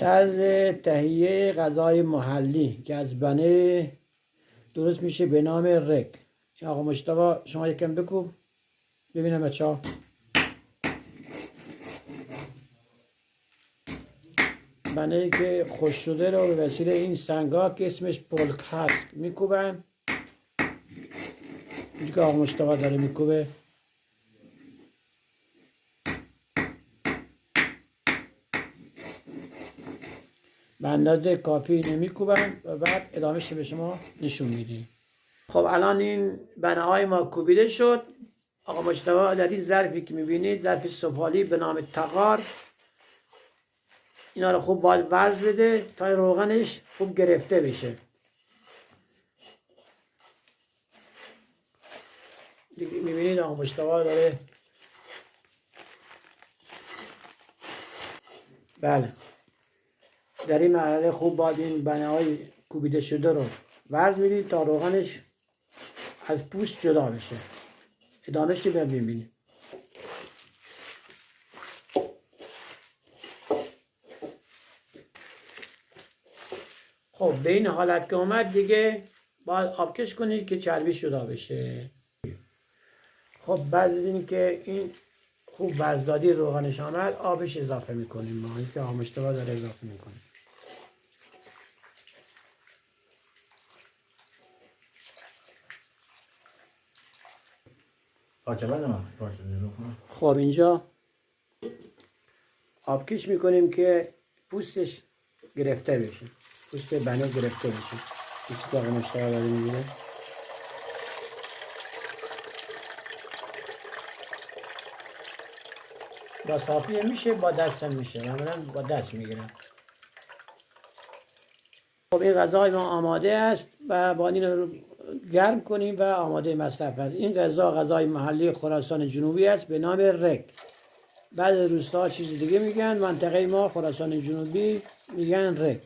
طرز تهیه غذای محلی که از بنه درست میشه به نام رک. آقا مجتبی شما یکم بکوب ببینم بچه‌ها. بنه که خوش شده رو به وسیله این سنگا که اسمش پلک هست میکوبن. اینجا که آقا مجتبی داره میکوبه به اندازه کافی نمیکوبن و بعد ادامهش به شما نشون میدیم. خب الان این بنه های ما کوبیده شد. آقا مجتبی در این ظرفی که میبینید ظرف سفالی به نام تغار اینا رو خوب باید وزن بده تا روغنش خوب گرفته بشه. میبینید آقا مجتبی داره بله در این مرحله خوب باید این بنه های کوبیده شده رو وزن میدید تا روغنش از پوست جدا بشه. ادامهش رو ببینید. خب به این حالت که اومد دیگه باید آبکش کنید که چربی جدا بشه. خب بعد از این که این خوب وزدادی روغنش آمد آبش اضافه میکنیم. ما این که آب مجتبی داره اضافه میکنیم. خب اینجا آبکش میکنیم که پوستش گرفته بشه. پوست بنه گرفته بشه. پوستی که آقا مجتبی داره میگیره. با صافی میشه با دستم میشه. من با دست میگیرم. خب این غذای ما آماده است و با این رو گرم کنیم و آماده مصرف است. این غذای محلی خراسان جنوبی است به نام رک. بعضی روستاها چیز دیگه میگن. منطقه ما خراسان جنوبی میگن رک.